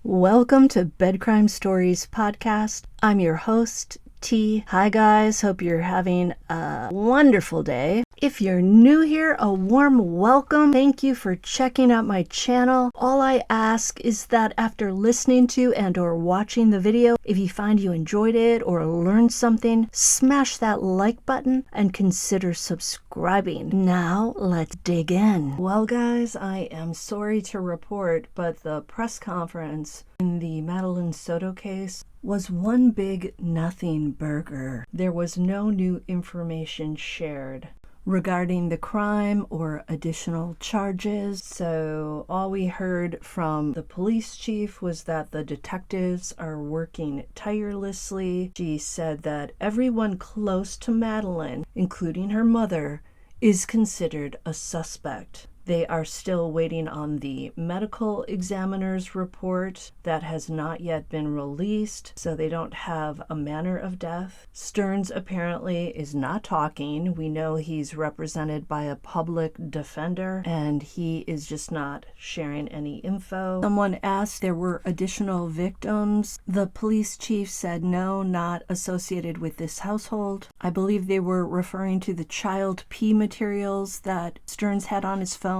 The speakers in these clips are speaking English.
Welcome to Bed Crime Stories podcast. I'm your host, T. Hi guys, hope you're having a wonderful day. If you're new here, a warm welcome. Thank you for checking out my channel. All I ask is that after listening to and or watching the video, if you find you enjoyed it or learned something, smash that like button and consider subscribing. Now, let's dig in. Well guys, I am sorry to report, but the press conference in the Madeline Soto case was one big nothing burger. There was no new information shared regarding the crime or additional charges. So all we heard from the police chief was that the detectives are working tirelessly. She said that everyone close to Madeline, including her mother, is considered a suspect. They are still waiting on the medical examiner's report that has not yet been released, so they don't have a manner of death. Stearns apparently is not talking. We know he's represented by a public defender, and he is just not sharing any info. Someone asked there were additional victims. The police chief said no, not associated with this household. I believe they were referring to the child pee materials that Stearns had on his phone.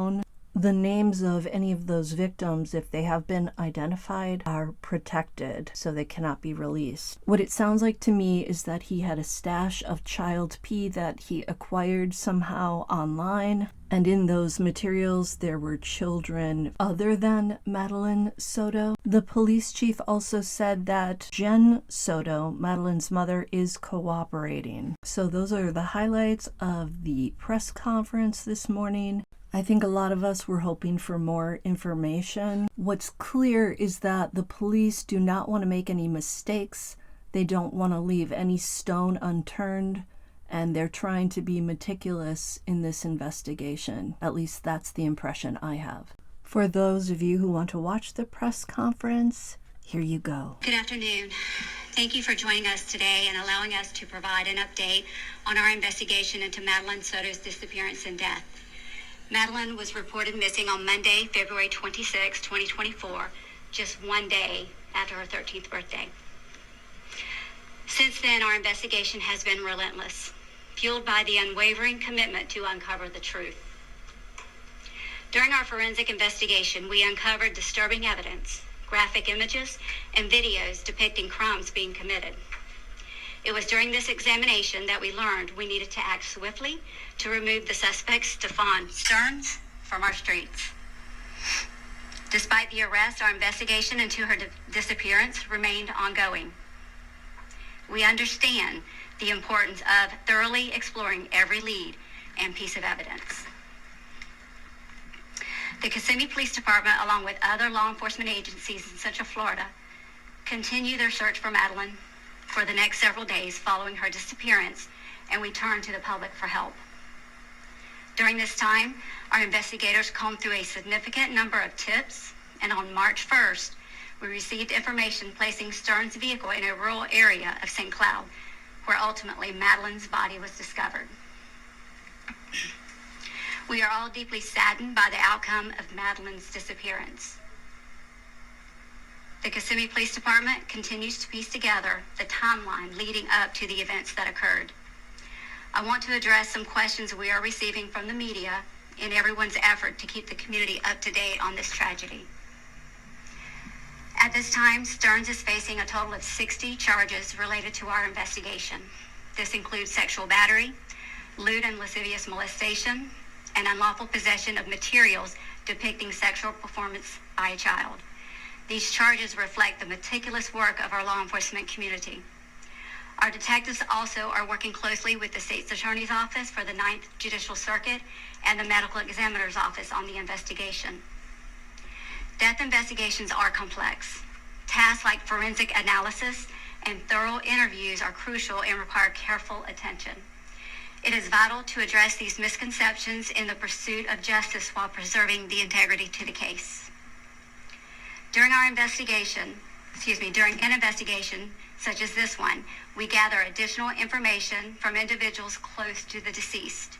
The names of any of those victims, if they have been identified, are protected, so they cannot be released. What it sounds like to me is that he had a stash of child pee that he acquired somehow online, and in those materials there were children other than Madeline Soto. The police chief also said that Jen Soto, Madeline's mother, is cooperating. So those are the highlights of the press conference this morning. I think a lot of us were hoping for more information. What's clear is that the police do not want to make any mistakes. They don't want to leave any stone unturned, and they're trying to be meticulous in this investigation. At least that's the impression I have. For those of you who want to watch the press conference, here you go. Good afternoon. Thank you for joining us today and allowing us to provide an update on our investigation into Madeline Soto's disappearance and death. Madeline was reported missing on Monday, February 26, 2024, just one day after her 13th birthday. Since then, our investigation has been relentless, fueled by the unwavering commitment to uncover the truth. During our forensic investigation, we uncovered disturbing evidence, graphic images, and videos depicting crimes being committed. It was during this examination that we learned we needed to act swiftly to remove the suspect, Stefan Stearns, from our streets. Despite the arrest, our investigation into her disappearance remained ongoing. We understand the importance of thoroughly exploring every lead and piece of evidence. The Kissimmee Police Department, along with other law enforcement agencies in Central Florida, continue their search for Madeline for the next several days following her disappearance, and we turn to the public for help. During this time, our investigators combed through a significant number of tips, and on March 1st, we received information placing Stearns' vehicle in a rural area of St. Cloud, where ultimately Madeline's body was discovered. We are all deeply saddened by the outcome of Madeline's disappearance. The Kissimmee Police Department continues to piece together the timeline leading up to the events that occurred. I want to address some questions we are receiving from the media in everyone's effort to keep the community up to date on this tragedy. At this time, Stearns is facing a total of 60 charges related to our investigation. This includes sexual battery, lewd and lascivious molestation, and unlawful possession of materials depicting sexual performance by a child. These charges reflect the meticulous work of our law enforcement community. Our detectives also are working closely with the State's Attorney's Office for the 9th Judicial Circuit and the Medical Examiner's Office on the investigation. Death investigations are complex. Tasks like forensic analysis and thorough interviews are crucial and require careful attention. It is vital to address these misconceptions in the pursuit of justice while preserving the integrity to the case. During an investigation such as this one, we gather additional information from individuals close to the deceased.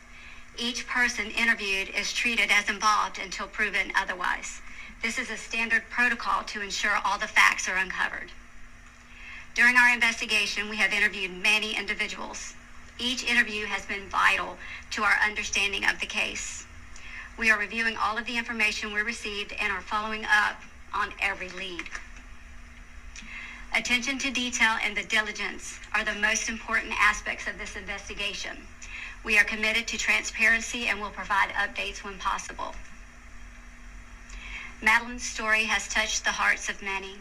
Each person interviewed is treated as involved until proven otherwise. This is a standard protocol to ensure all the facts are uncovered. During our investigation, we have interviewed many individuals. Each interview has been vital to our understanding of the case. We are reviewing all of the information we received and are following up on every lead. Attention to detail and the diligence are the most important aspects of this investigation. We are committed to transparency and will provide updates when possible. Madeline's story has touched the hearts of many.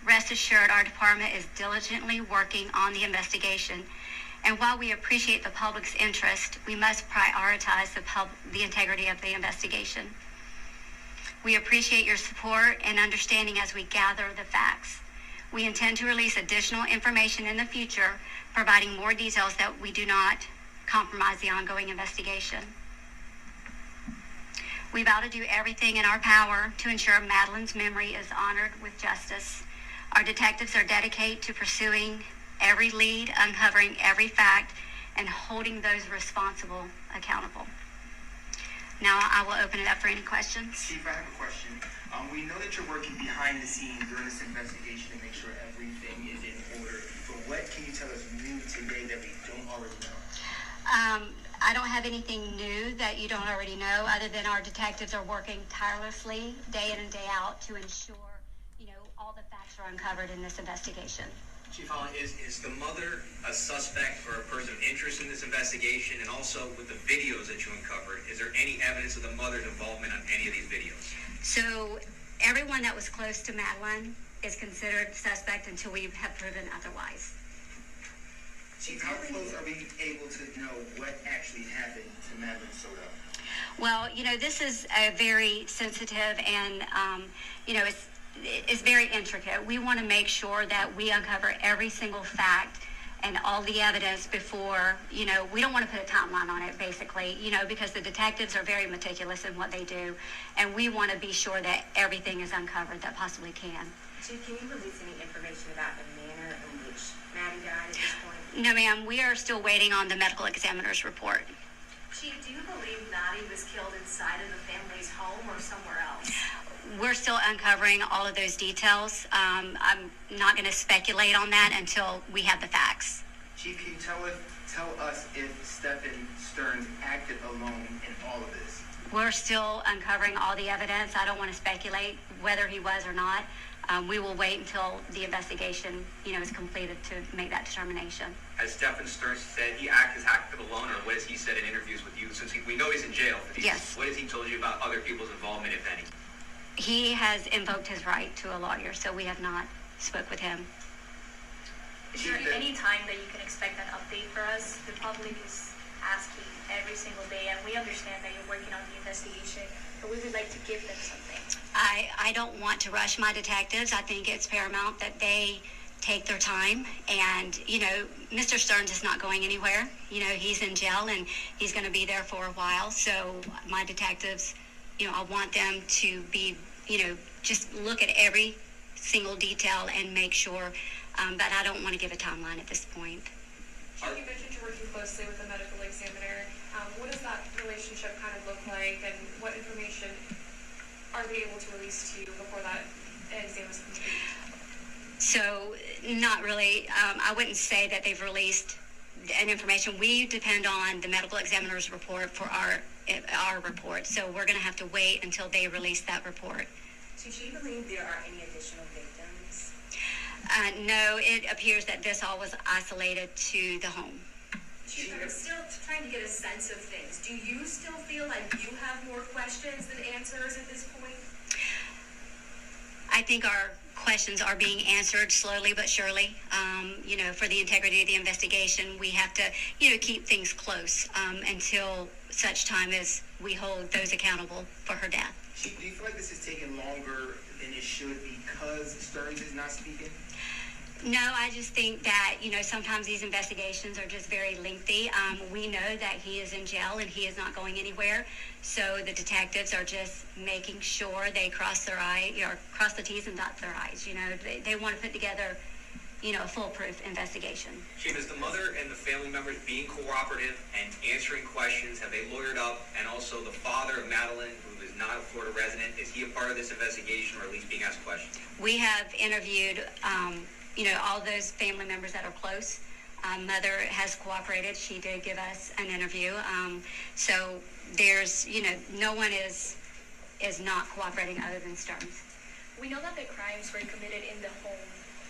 Rest assured, our department is diligently working on the investigation, and while we appreciate the public's interest, we must prioritize the integrity of the investigation. We appreciate your support and understanding as we gather the facts. We intend to release additional information in the future, providing more details that we do not compromise the ongoing investigation. We vow to do everything in our power to ensure Madeline's memory is honored with justice. Our detectives are dedicated to pursuing every lead, uncovering every fact, and holding those responsible accountable. Now I will open it up for any questions. Chief, I have a question. We know that you're working behind the scenes during this investigation to make sure everything is in order. But what can you tell us new today that we don't already know? I don't have anything new that you don't already know, other than our detectives are working tirelessly day in and day out to ensure, all the facts are uncovered in this investigation. Chief Holland, is the mother a suspect or a person of interest in this investigation? And also with the videos that you uncovered, is there any evidence of the mother's involvement on any of these videos? So everyone that was close to Madeline is considered suspect until we have proven otherwise. Chief, how close are we able to know what actually happened to Madeline Soto? Well, this is a very sensitive and, it's very intricate. We want to make sure that we uncover every single fact and all the evidence before, we don't want to put a timeline on it, basically, because the detectives are very meticulous in what they do, and we want to be sure that everything is uncovered that possibly can. Chief, can you release any information about the manner in which Maddie died at this point? No, ma'am. We are still waiting on the medical examiner's report. Chief, do you believe Maddie was killed inside of the family's home or somewhere else? We're still uncovering all of those details. I'm not going to speculate on that until we have the facts. Chief, can you tell us if Stephen Stearns acted alone in all of this? We're still uncovering all the evidence. I don't want to speculate whether he was or not. We will wait until the investigation, is completed to make that determination. Has Stephen Stearns said he acted alone, or what has he said in interviews with you? Since we know he's in jail. Yes. What has he told you about other people's involvement, if any? He has invoked his right to a lawyer, so we have not spoke with him. Is there any time that you can expect an update for us? The public is asking every single day, and we understand that you're working on the investigation, but we would like to give them something. I don't want to rush my detectives. I think it's paramount that they take their time, and Mr. Stearns is not going anywhere. He's in jail and he's going to be there for a while, so my detectives, I want them to be, just look at every single detail and make sure, but I don't want to give a timeline at this point. You mentioned you're working closely with the medical examiner. What does that relationship kind of look like, and what information are they able to release to you before that exam is complete? So, not really. I wouldn't say that they've released an information. We depend on the medical examiner's report for our report, so we're going to have to wait until they release that report. Do you believe there are any additional victims? No, it appears that this all was isolated to the home. Chief, I'm still trying to get a sense of things. Do you still feel like you have more questions than answers at this point? I think our questions are being answered slowly but surely. For the integrity of the investigation, we have to, keep things close until such time as we hold those accountable for her death. Chief, do you feel like this is taking longer than it should because Stearns is not speaking? No, I just think that, sometimes these investigations are just very lengthy. We know that he is in jail and he is not going anywhere. So the detectives are just making sure they cross the T's and dot their I's. They want to put together a foolproof investigation. Chief, is the mother and the family members being cooperative and answering questions? Have they lawyered up? And also the father of Madeline, who is not a Florida resident, is he a part of this investigation or at least being asked questions? We have interviewed, all those family members that are close. Mother has cooperated. She did give us an interview. So there's, no one is not cooperating other than Stearns. We know that the crimes were committed in the home.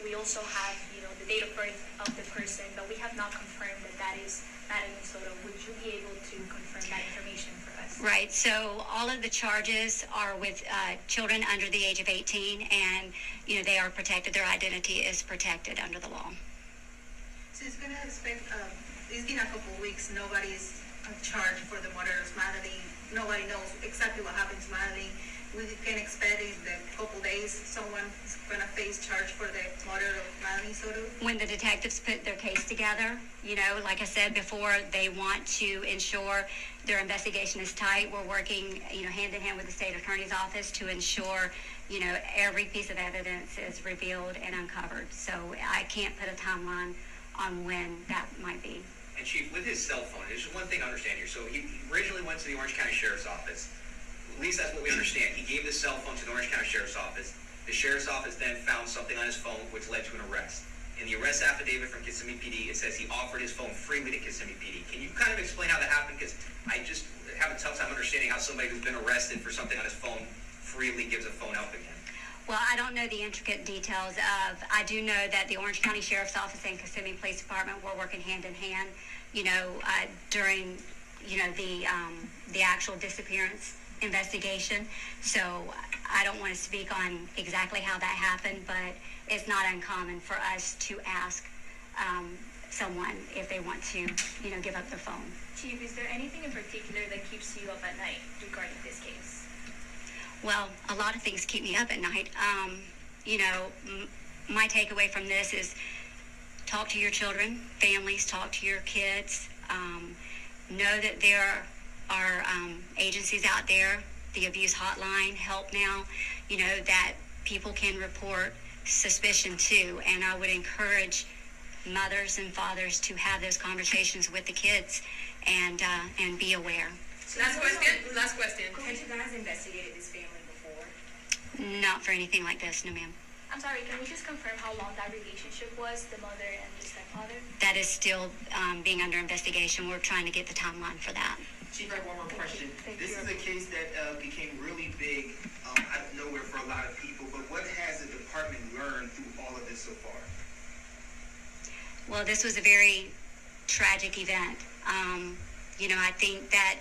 We also have, the date of birth of the person, but we have not confirmed that that is Madeline Soto. Would you be able to confirm that information for us? Right. So all of the charges are with children under the age of 18, and, they are protected. Their identity is protected under the law. So it's going to expect, it's been a couple of weeks, nobody's charged for the murder of Madeline. Nobody knows exactly what happened to Madeline. We can expect in the couple days someone is going to face charge for the murder of Madeline Soto. When the detectives put their case together, like I said before, they want to ensure their investigation is tight. We're working, hand in hand with the state attorney's office to ensure, every piece of evidence is revealed and uncovered. So I can't put a timeline on when that might be. And Chief, with his cell phone, there's just one thing to understand here. So he originally went to the Orange County Sheriff's Office. At least that's what we understand. He gave the cell phone to the Orange County Sheriff's Office. The Sheriff's Office then found something on his phone which led to an arrest. In the arrest affidavit from Kissimmee PD, it says he offered his phone freely to Kissimmee PD. Can you kind of explain how that happened? Because I just have a tough time understanding how somebody who's been arrested for something on his phone freely gives a phone out again. Well, I don't know the intricate details I do know that the Orange County Sheriff's Office and Kissimmee Police Department were working hand in hand, during, the actual disappearance investigation. So I don't want to speak on exactly how that happened, but it's not uncommon for us to ask someone if they want to, give up their phone. Chief, is there anything in particular that keeps you up at night regarding this case? Well, a lot of things keep me up at night. My takeaway from this is talk to your children, families, talk to your kids. Know that there are agencies out there, the abuse hotline, Help Now, that people can report suspicion to. And I would encourage mothers and fathers to have those conversations with the kids and be aware. Last question. Have you guys investigated this family before? Not for anything like this, no ma'am. I'm sorry, can we just confirm how long that relationship was, the mother and the stepfather? That is still being under investigation. We're trying to get the timeline for that. Chief, I have one more question. Thank This you. is a case that became really big out of nowhere for a lot of people, but what has the department learned through all of this so far? Well, this was a very tragic event. I think that,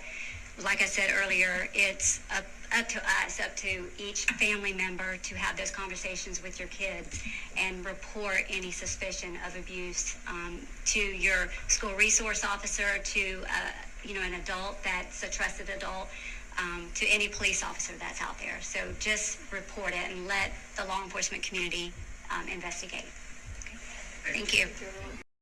like I said earlier, it's up to us, up to each family member to have those conversations with your kids and report any suspicion of abuse to your school resource officer, to an adult that's a trusted adult, to any police officer that's out there. So just report it and let the law enforcement community investigate. Okay. Thank you.